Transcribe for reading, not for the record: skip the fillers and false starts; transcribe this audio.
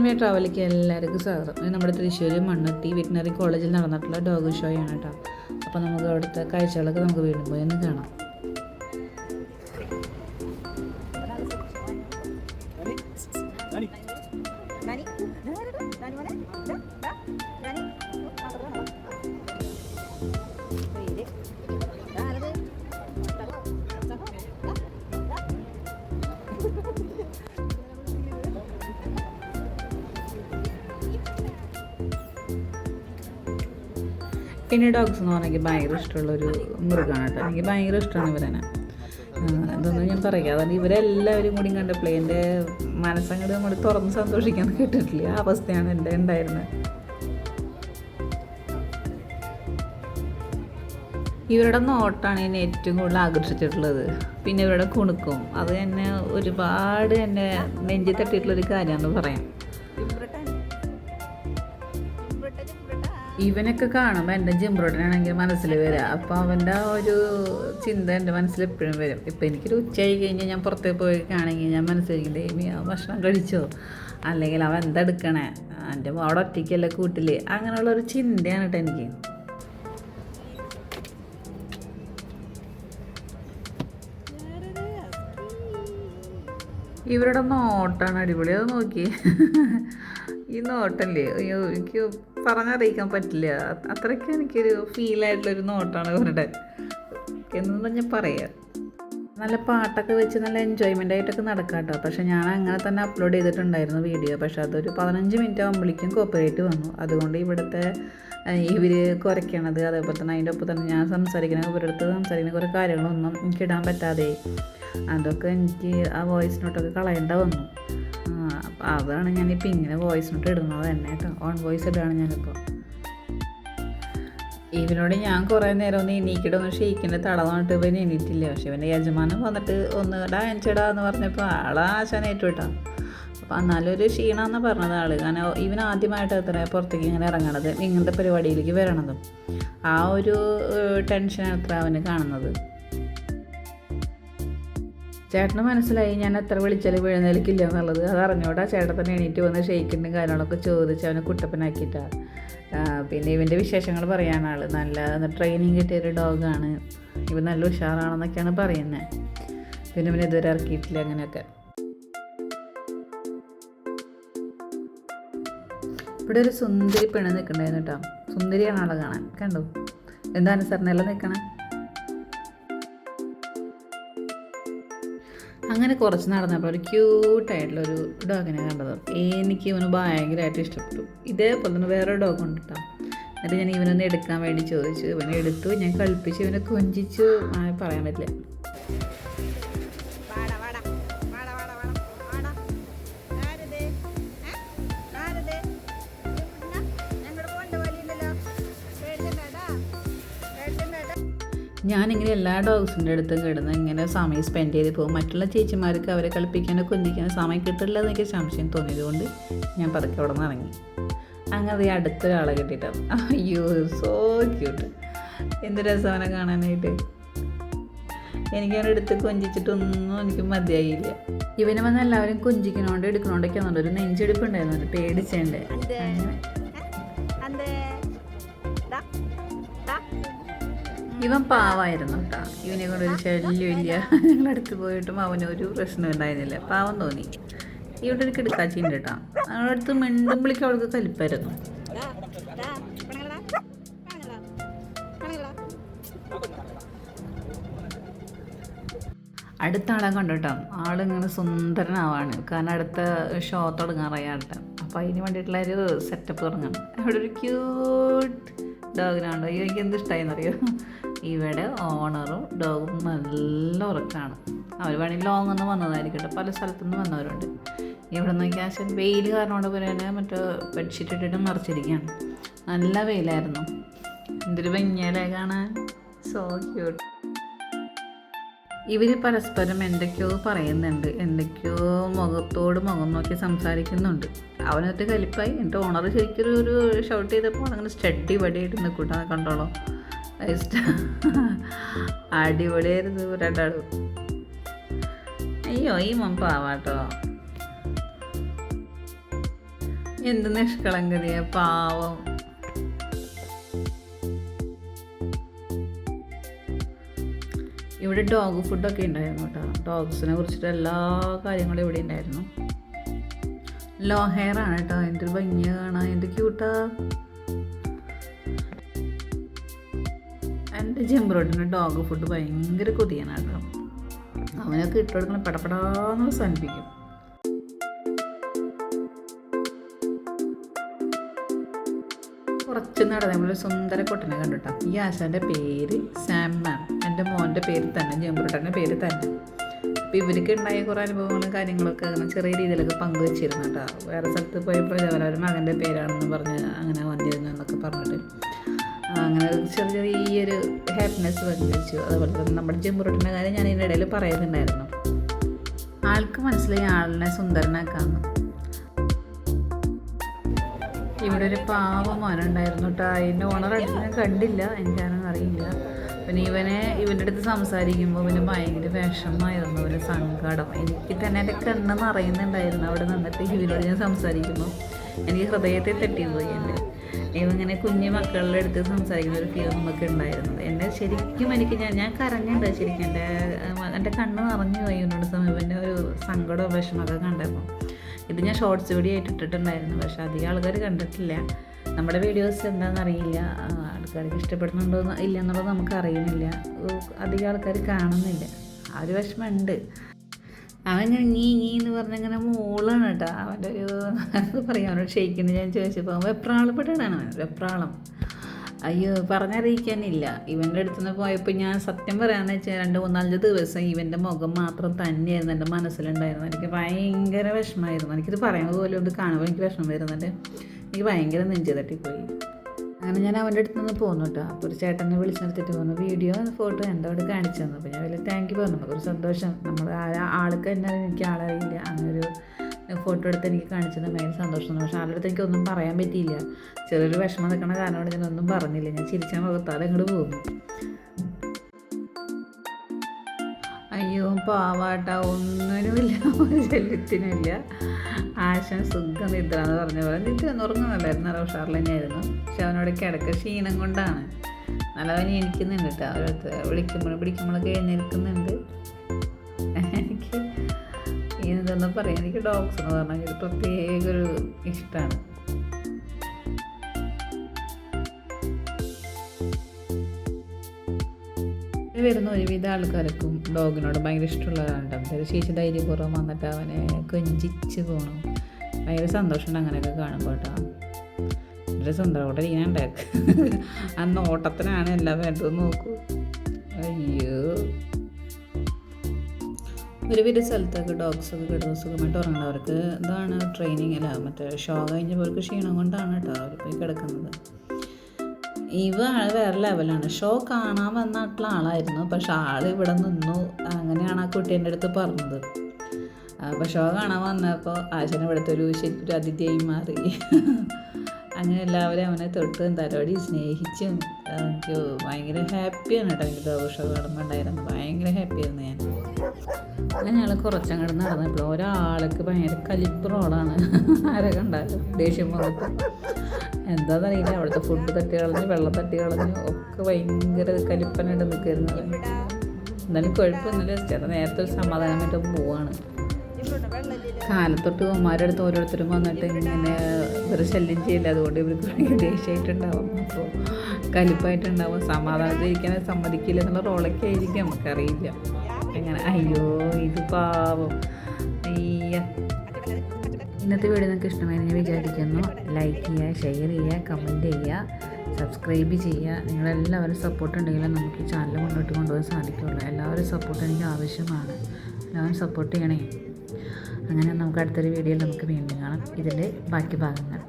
Family ട്രാവലിലേക്ക് എല്ലാവർക്കും സ്വാഗതം. ഇത് നമ്മുടെ തൃശ്ശൂർ മണ്ണുത്തി വെറ്റിനറി കോളേജിൽ നടന്നിട്ടുള്ള ഡോഗ് ഷോയാണ് കേട്ടോ. അപ്പോൾ നമുക്ക് അവിടുത്തെ കാഴ്ചകളൊക്കെ നമുക്ക് വീണ്ടും പോയി ഒന്ന് കാണാം. പിന്നെ ഡോഗ്സ് എന്ന് പറഞ്ഞെങ്കിൽ ഭയങ്കര ഇഷ്ടമുള്ളൊരു മൃഗമാണ് കേട്ടോ. എനിക്ക് ഭയങ്കര ഇഷ്ടമാണ് ഇവരെന്നെ. ഇതൊന്നും ഞാൻ പറയാം. അതുകൊണ്ട് ഇവരെല്ലാവരും കൂടി കണ്ടപ്പോൾ എൻ്റെ മനസ്സങ്ങോട്ട് നമ്മൾ തുറന്ന് സന്തോഷിക്കാൻ കേട്ടിട്ടില്ല. ആ അവസ്ഥയാണ് എൻ്റെ ഉണ്ടായിരുന്നത്. ഇവരുടെ നോട്ടാണ് എന്നെ ഏറ്റവും കൂടുതൽ ആകർഷിച്ചിട്ടുള്ളത്. പിന്നെ ഇവരുടെ കുണുക്കും അത് എന്നെ ഒരുപാട് എന്നെ നെഞ്ചി തട്ടിയിട്ടുള്ളൊരു കാര്യമാണെന്ന് പറയാം. ഇവനൊക്കെ കാണുമ്പോൾ എൻ്റെ ജിംബ്രോട്ടനാണെങ്കിൽ മനസ്സിൽ വരിക. അപ്പോൾ അവൻ്റെ ഒരു ചിന്ത എൻ്റെ മനസ്സിൽ എപ്പോഴും വരും. ഇപ്പം എനിക്കൊരു ഉച്ചയായി കഴിഞ്ഞാൽ ഞാൻ പുറത്തേക്ക് പോയി കാണെങ്കിൽ ഞാൻ മനസ്സിലാക്കിയിട്ട് ഭക്ഷണം കഴിച്ചോ, അല്ലെങ്കിൽ അവൻ എന്തെടുക്കണേ, എൻ്റെ അവിടെ ഒറ്റയ്ക്കല്ലേ കൂട്ടിൽ, അങ്ങനെയുള്ളൊരു ചിന്തയാണ് കേട്ടോ എനിക്ക്. ഇവരുടെ നോട്ടാണ് അടിപൊളി. അത് നോക്കി ഈ നോട്ടല്ലേ, അയ്യോ എനിക്ക് പറഞ്ഞറിയിക്കാൻ പറ്റില്ല. അത്രയ്ക്ക് എനിക്കൊരു ഫീലായിട്ടുള്ളൊരു നോട്ടാണ് ഇവരുടെ എന്ന് ഞാൻ പറയാം. നല്ല പാട്ടൊക്കെ വെച്ച് നല്ല എൻജോയ്മെൻ്റ് ആയിട്ടൊക്കെ നടക്കാം കേട്ടോ. പക്ഷേ ഞാൻ അങ്ങനെ തന്നെ അപ്ലോഡ് ചെയ്തിട്ടുണ്ടായിരുന്നു വീഡിയോ. പക്ഷേ അതൊരു 15 മിനിറ്റ് ആകുമ്പോഴേക്കും കോപ്പറേറ്റ് വന്നു. അതുകൊണ്ട് ഇവിടുത്തെ ഇവർ കുറയ്ക്കണത്, അതേപോലെ തന്നെ അതിൻ്റെ ഒപ്പം തന്നെ ഞാൻ ഇവരുടെ അടുത്ത് സംസാരിക്കുന്ന കുറേ കാര്യങ്ങളൊന്നും എനിക്ക് ഇടാൻ പറ്റാതെ, അതൊക്കെ എനിക്ക് ആ വോയിസ് നോട്ടൊക്കെ കളയേണ്ട വന്നു. അപ്പോൾ അതാണ് ഞാനിപ്പോൾ ഇങ്ങനെ വോയിസ് നോട്ട് ഇടുന്നത് തന്നെ കേട്ടോ. ഓൺ വോയിസ് ഇടുകയാണ് ഞാനിപ്പോൾ. ഇവനോട് ഞാൻ കുറേ നേരം ഒന്ന് എണീക്കിട്ടൊന്ന് ഷെയ്ക്കിൻ്റെ തടവന്നിട്ട് ഇവൻ എണീറ്റില്ല. പക്ഷേ ഇവൻ്റെ യജമാനം വന്നിട്ട് ഒന്ന് ഡാൻസിടാ എന്ന് പറഞ്ഞപ്പോൾ ആശാനേറ്റു കേട്ടോ. അപ്പോൾ എന്നാലൊരു ക്ഷീണമെന്ന് പറഞ്ഞത് ആൾ. കാരണം ഇവൻ ആദ്യമായിട്ട് എത്ര പുറത്തേക്ക് ഇങ്ങനെ ഇറങ്ങണത്, ഇങ്ങനത്തെ പരിപാടിയിലേക്ക് വരണതും, ആ ഒരു ടെൻഷനാണ് അത്ര അവന് കാണുന്നത്. ചേട്ടന് മനസ്സിലായി ഞാൻ എത്ര വിളിച്ചാലും വീഴുന്നേൽക്കില്ല എന്നുള്ളത്. അത് അറിഞ്ഞോടാ ചേട്ടൻ തന്നെ എണീറ്റ് വന്ന് ഷെയ്ക്കിൻ്റെ കാര്യങ്ങളൊക്കെ ചോദിച്ച് അവനെ കുട്ടപ്പനാക്കിയിട്ടാണ്. പിന്നെ ഇവൻ്റെ വിശേഷങ്ങൾ പറയാനാണ് ആൾ. നല്ല ട്രെയിനിങ് കിട്ടിയൊരു ഡോഗാണ് ഇവൻ, നല്ല ഉഷാറാണെന്നൊക്കെയാണ് പറയുന്നത്. പിന്നെ ഇവൻ ഇതുവരെ ഇറക്കിയിട്ടില്ല അങ്ങനെയൊക്കെ. ഇവിടെ ഒരു സുന്ദരി പെണ്ണ് നിൽക്കണ്ടായിരുന്നു കേട്ടോ. സുന്ദരിയാണ് ആളെ കാണാൻ. കണ്ടോ എന്താണ് സാറിനെല്ലാം നിൽക്കണേ. അങ്ങനെ കുറച്ച് നടന്നപ്പോൾ ഒരു ക്യൂട്ടായിട്ടുള്ളൊരു ഡോഗിനെ കണ്ടത്. എനിക്ക് ഇവന് ഭയങ്കരമായിട്ട് ഇഷ്ടപ്പെട്ടു. ഇതേപോലെ തന്നെ വേറെ ഡോഗ് ഉണ്ട് കേട്ടോ. എന്നിട്ട് ഞാൻ ഇവനൊന്ന് എടുക്കാൻ വേണ്ടി ചോദിച്ചു. ഇവനെ എടുത്തു, ഞാൻ കളിപ്പിച്ചു, ഇവനെ കൊഞ്ചിച്ചു, പറയാൻ പറ്റില്ല. ഞാനിങ്ങനെ എല്ലാ ഡോഗ്സിൻ്റെ അടുത്തും കിടന്ന് ഇങ്ങനെ സമയം സ്പെൻഡ് ചെയ്ത് പോകും. മറ്റുള്ള ചേച്ചിമാർക്ക് അവരെ കളിപ്പിക്കാനോ കൊഞ്ചിക്കാനോ സമയം കിട്ടില്ല എന്നൊക്കെ സംശയം തോന്നിയതുകൊണ്ട് ഞാൻ പതുക്കെ അവിടെ നിന്ന് ഇറങ്ങി. അങ്ങനെ അടുത്തൊരാളെ കിട്ടിയിട്ടാണ്. അയ്യോ സോ ക്യൂട്ട്, എന്ത് രസവനെ കാണാനായിട്ട്. എനിക്കവനെ എടുത്ത് കൊഞ്ചിച്ചിട്ടൊന്നും എനിക്ക് മതിയായില്ല. ഇവനെ വന്ന് എല്ലാവരും കൊഞ്ചിക്കണോണ്ട് എടുക്കണോണ്ടൊക്കെ വന്നിട്ട് ഒരു നെഞ്ചെടുപ്പുണ്ടായിരുന്നു, പേടിച്ചേണ്ടേ. അങ്ങനെ ഇവൻ പാവമായിരുന്നു കേട്ടോ. ഇവനെ കൊണ്ടൊരു ശല്യമില്ല. ഞങ്ങളടുത്ത് പോയിട്ടും അവനൊരു പ്രശ്നം ഉണ്ടായിരുന്നില്ല. പാവം തോന്നി. ഇവിടെ ഒരു കിടക്കാച്ചിണ്ട് കേട്ടോ. അവളുടെ അടുത്ത് മിണ്ടുമ്പിളിക്ക് അവൾക്ക് കലിപ്പായിരുന്നു. അടുത്ത ആളെ കണ്ടു കേട്ടോ. ആളിങ്ങനെ സുന്ദരനാവാണ്. കാരണം അടുത്ത ഷോ തുടങ്ങാറായിട്ട്. അപ്പോൾ അതിന് വേണ്ടിയിട്ടുള്ള ഒരു സെറ്റപ്പ് തുടങ്ങണം. അവിടെ ഒരു ക്യൂട്ട് ഡോഗിനാണ്. അയ്യോ എനിക്ക് എന്ത് ഇഷ്ടമായെന്നറിയോ. ഇവിടെ ഓണറും ഡോഗും നല്ല ഉറക്കമാണ്. അവർ വേണമെങ്കിൽ ലോങ് ഒന്ന് വന്നതായിരിക്കട്ടെ, പല സ്ഥലത്തുനിന്ന് വന്നവരുണ്ട്. ഇവിടെ നോക്കിയാൽ വെയിൽ കാരണം കൊണ്ട് പോലെ തന്നെ മറ്റേ ബെഡ്ഷീറ്റ് ഇട്ടിട്ട് മറിച്ചിരിക്കുകയാണ്. നല്ല വെയിലായിരുന്നു. എന്തൊരു ഭംഗിയല്ലേ കാണാൻ. So cute. ഇവർ പരസ്പരം എന്തൊക്കെയോ പറയുന്നുണ്ട്, എന്തൊക്കെയോ മുഖത്തോട് മുഖം നോക്കി സംസാരിക്കുന്നുണ്ട്. അവനൊരു കലിപ്പായി. എന്നിട്ട് ഓണർ ശരിക്കും ഒരു ഷൗട്ട് ചെയ്തപ്പോൾ അങ്ങനെ സ്റ്റഡി വടിയായിട്ട് നിൽക്കൂട്ടാ. കണ്ടോളോ, അടിപൊളിയായിരുന്നു രണ്ടാളും. അയ്യോ ഈ മം പാവാട്ടോ. എന്ത് നിഷ്കളങ്കതയാ, പാവം. ഇവിടെ ഡോഗ് ഫുഡൊക്കെ ഉണ്ടായിരുന്നു കേട്ടോ. ഡോഗ്സിനെ കുറിച്ചിട്ട് എല്ലാ കാര്യങ്ങളും ഇവിടെ ഉണ്ടായിരുന്നു. ലോ ഹെയർ ആണ് കേട്ടോ. എന്തൊരു ഭംഗിയ കാണാൻ, എന്ത് ക്യൂട്ടാ. എൻ്റെ ജിംബ്രോട്ടിന് ഡോഗ് ഫുഡ് ഭയങ്കര കൊതിയാണ് കേട്ടോ. അവനൊക്കെ ഇട്ട് കൊടുക്കണം, പടപടാന്ന് സാധിപ്പിക്കും. കുറച്ച് നടന്നപ്പോൾ ഒരു സുന്ദര കൊട്ടനെ കണ്ടുട്ടോ. ഈ ആശാൻ്റെ പേര് സാം മാം. എൻ്റെ മോൻ്റെ പേര് തന്നെ, ജിംബ്രോട്ടൻ്റെ പേര് തന്നെ. അപ്പോൾ ഇവർക്ക് ഉണ്ടായ കുറേ അനുഭവങ്ങളും കാര്യങ്ങളൊക്കെ അങ്ങനെ ചെറിയ രീതിയിലൊക്കെ പങ്കുവെച്ചിരുന്നു കേട്ടോ. വേറെ സ്ഥലത്ത് പോയപ്പോൾ ഇതേപോലെ ഒരു മകൻ്റെ പേരാണെന്ന് പറഞ്ഞ് അങ്ങനെ വന്നിരുന്നു എന്നൊക്കെ പറഞ്ഞിട്ട് അങ്ങനെ ചെറിയൊരു ഹാപ്പിനെസ് പങ്കുവെച്ചു. അതുപോലെ തന്നെ നമ്മുടെ ജിംബ്രോട്ടിൻ്റെ കാര്യം ഞാൻ ഇതിൻ്റെ ഇടയിൽ പറയുന്നുണ്ടായിരുന്നു. ആൾക്ക് മനസ്സിലായി ആളിനെ സുന്ദരനാക്കാമെന്ന്. ഇവിടെ ഒരു പാവ മോനുണ്ടായിരുന്നു കേട്ടോ. അതിൻ്റെ ഓണറായിട്ട് ഞാൻ കണ്ടില്ല, എനിക്കാണെന്ന് അറിയില്ല. പിന്നെ ഇവൻ്റെ അടുത്ത് സംസാരിക്കുമ്പോൾ ഇവന് ഭയങ്കര വിഷമമായിരുന്നു, ഇവന് സങ്കടം. എനിക്ക് തന്നെ എൻ്റെ കണ്ണ് നിറയുന്നുണ്ടായിരുന്നു അവിടെ നിന്നിട്ട് ഇവനോട് ഞാൻ സംസാരിക്കുമ്പോൾ. എനിക്ക് ഹൃദയത്തെ തട്ടിപ്പോയി. ഇവങ്ങനെ കുഞ്ഞു മക്കളുടെ അടുത്ത് സംസാരിക്കുന്ന ഒരു ഫീൽ നമുക്ക് ഉണ്ടായിരുന്നത്. എന്നെ ശരിക്കും ഞാൻ കരഞ്ഞിട്ടുണ്ട് ശരിക്കും. എൻ്റെ കണ്ണ് നിറഞ്ഞു പോയി ഇവനോട് ഇവൻ്റെ ഒരു സങ്കടവും വിഷമമൊക്കെ കണ്ടപ്പോൾ. ഇത് ഞാൻ ഷോർട്സ് വീഡിയോ ആയിട്ട് ഇട്ടിട്ടുണ്ടായിരുന്നു, പക്ഷേ അധികം ആൾക്കാർ കണ്ടിട്ടില്ല. നമ്മുടെ വീഡിയോസ് എന്താണെന്ന് അറിയില്ല, ആൾക്കാർക്ക് ഇഷ്ടപ്പെടുന്നുണ്ടോ ഇല്ല എന്നുള്ളത് നമുക്ക് അറിയുന്നില്ല. അധികം ആൾക്കാർ കാണുന്നില്ല. ആ ഒരു വിഷമമുണ്ട്. അവൻ നീ എന്ന് പറഞ്ഞങ്ങനെ മോളാണ് കേട്ടോ. അവൻ്റെ ഒരു എന്താ പറയുക, അവനോട് ക്ഷയിക്കുന്നു ഞാൻ ചോദിച്ചപ്പോൾ അവൻ വെപ്രാളപ്പെട്ടാണ്. വെപ്രാളം അയ്യോ പറഞ്ഞറിയിക്കാനില്ല. ഇവൻ്റെ അടുത്ത് നിന്ന് പോയപ്പോൾ ഞാൻ സത്യം പറയാമെന്ന് വെച്ചാൽ 2-3 ദിവസം ഇവൻ്റെ മുഖം മാത്രം തന്നെയായിരുന്നു എൻ്റെ മനസ്സിലുണ്ടായിരുന്നു. എനിക്ക് ഭയങ്കര വിഷമമായിരുന്നു. എനിക്കിത് പറയാൻ പോലും ഇത് കാണുമ്പോൾ എനിക്ക് വിഷമം വരുന്നുണ്ട്. എനിക്ക് ഭയങ്കര നെഞ്ച് തട്ടിപ്പോയി. അങ്ങനെ ഞാൻ അവൻ്റെ അടുത്ത് നിന്ന് പോന്നു കേട്ടോ. അപ്പോൾ ഒരു ചേട്ടനെ വിളിച്ച് നിർത്തിയിട്ട് പോന്നു. വീഡിയോ ഫോട്ടോ എൻ്റെ അവിടെ കാണിച്ചു തന്നു. അപ്പോൾ ഞാൻ വലിയ താങ്ക് യു പറഞ്ഞു. ഒരു സന്തോഷം. നമ്മൾ ആൾക്ക് തന്നെ എനിക്ക് ആളറിയില്ല. അങ്ങനൊരു ഫോട്ടോ എടുത്ത് എനിക്ക് കാണിച്ചത് ഭയങ്കര സന്തോഷമാണ്. പക്ഷേ ആളുടെ അടുത്ത് എനിക്കൊന്നും പറയാൻ പറ്റിയില്ല. ചെറിയൊരു വിഷമം നിൽക്കണ കാരണം കൊണ്ട് ഞാനൊന്നും പറഞ്ഞില്ല. ഞാൻ ചിരിച്ച മുഖത്താൽ അങ്ങോട്ട് പോകുന്നു. അയ്യോ പാവാട്ട, ഒന്നിനുമില്ല, ഒരു ശല്യത്തിനുമില്ല. ആശാൻ സുഖം നിദ്ര എന്ന് പറഞ്ഞ പോലെ നിദ്ര ഉറങ്ങുന്നില്ലായിരുന്നു. നല്ല ഉഷാറിൽ തന്നെയായിരുന്നു. പക്ഷെ അവനോട് കിടക്ക ക്ഷീണം കൊണ്ടാണ്. നല്ലവൻ എണീക്കുന്നുണ്ട് കേട്ടോ. അവരടുത്ത് പിടിക്കുമ്പോഴൊക്കെ എഴുന്നേൽക്കുന്നുണ്ട്. എനിക്ക് എന്തെന്ന് പറയാം, എനിക്ക് ഡോഗ്സ് എന്ന് പറഞ്ഞാൽ പ്രത്യേക ഒരു ഇഷ്ടമാണ്. വരുന്ന ഒരുവിധ ആൾക്കാർക്കും ഡോഗിനോട് ഭയങ്കര ഇഷ്ടമുള്ളതാണ്. അതായത് ചേച്ചി ധൈര്യപൂർവ്വം വന്നിട്ട് അവനെ കൊഞ്ചിച്ച് പോകണം. ഭയങ്കര സന്തോഷമുണ്ട് അങ്ങനെയൊക്കെ കാണുമ്പോൾ കേട്ടോ. വളരെ സുന്ദരമായിട്ട് ഇരിക്കാനുണ്ടാക്കി. ആ നോട്ടത്തിനാണ് എല്ലാം വേണ്ടതെന്ന് നോക്കൂ. അയ്യോ, ഒരുവിധ സ്ഥലത്തൊക്കെ ഡോഗ്സൊക്കെ കിടന്ന് സുഖമായിട്ട് ഉറങ്ങുന്നവർക്ക് ഇതാണ് ട്രെയിനിങ് അല്ല, മറ്റേ ഷോ കഴിഞ്ഞവർക്ക് ക്ഷീണം കൊണ്ടാണ് കേട്ടോ അവർ പോയി കിടക്കുന്നത്. ഇവ ആൾ വേറെ ലെവലാണ്. ഷോ കാണാൻ വന്നിട്ടുള്ള ആളായിരുന്നു, പക്ഷെ ആൾ ഇവിടെ നിന്നു. അങ്ങനെയാണ് ആ കുട്ടി എൻ്റെ അടുത്ത് പറഞ്ഞത്. അപ്പോൾ ഷോ കാണാൻ വന്നപ്പോൾ ആശാൻ ഇവിടുത്തെ ശരിക്കൊരു അതിഥിയായി മാറി. അങ്ങനെ എല്ലാവരും അവനെ തൊട്ട് എന്തായാലും സ്നേഹിച്ചും എനിക്ക് ഭയങ്കര ഹാപ്പിയാണ് കേട്ടോ. എനിക്ക് ഡോഗ് ഷോ കാണുമ്പോൾ ഉണ്ടായിരുന്നു ഭയങ്കര ഹാപ്പിയായിരുന്നു ഞാൻ. അങ്ങനെ ഞങ്ങൾ കുറച്ചങ്ങോട്ട് നടന്നപ്പോൾ ഒരാൾക്ക് ഭയങ്കര കലിപ്പ് റോളാണ്. ആരെ കണ്ടാലും ദേഷ്യം മുഖത്ത്. എന്താണെന്നറിയില്ല, അവിടുത്തെ ഫുഡ് തട്ടി കളഞ്ഞ് വെള്ളം തട്ടി കളഞ്ഞ് ഒക്കെ ഭയങ്കര കലിപ്പനായിട്ട് നിൽക്കായിരുന്നു. എന്നാലും കുഴപ്പമൊന്നുമില്ല, ചേട്ടൻ നേരത്തെ ഒരു സമാധാനമായിട്ട് പോവാണ്. കാലത്തൊട്ട് ഉമ്മാരുടെ അടുത്ത് ഓരോരുത്തരും വന്നിട്ട് ഇങ്ങനെ ഇവരെ ശല്യം ചെയ്യില്ല, അതുകൊണ്ട് ഇവർക്ക് ഭയങ്കര ദേഷ്യമായിട്ടുണ്ടാവും. അപ്പോൾ കലിപ്പായിട്ടുണ്ടാവും. സമാധാനത്തിൽ ഇരിക്കാൻ സമ്മതിക്കില്ല എന്നുള്ള റോളൊക്കെ ആയിരിക്കും, നമുക്കറിയില്ല. അങ്ങനെ അയ്യോ ഇത് പാവം. അയ്യ, ഇന്നത്തെ വീഡിയോ നിങ്ങൾക്ക് ഇഷ്ടമായി ഞാൻ വിചാരിക്കുന്നു. ലൈക്ക് ചെയ്യുക, ഷെയർ ചെയ്യുക, കമൻറ്റ് ചെയ്യുക, സബ്സ്ക്രൈബ് ചെയ്യുക. നിങ്ങളെല്ലാവരും സപ്പോർട്ട് ഉണ്ടെങ്കിലും നമുക്ക് ഈ ചാനൽ മുന്നോട്ട് കൊണ്ടുപോകാൻ സാധിക്കുള്ളൂ. എല്ലാവരും സപ്പോർട്ട് എനിക്ക് ആവശ്യമാണ്. എല്ലാവരും സപ്പോർട്ട് ചെയ്യണേ. അങ്ങനെ നമുക്ക് അടുത്തൊരു വീഡിയോയിൽ നമുക്ക് വീണ്ടും കാണാം. ഇതിൻ്റെ ബാക്കി ഭാഗങ്ങൾ.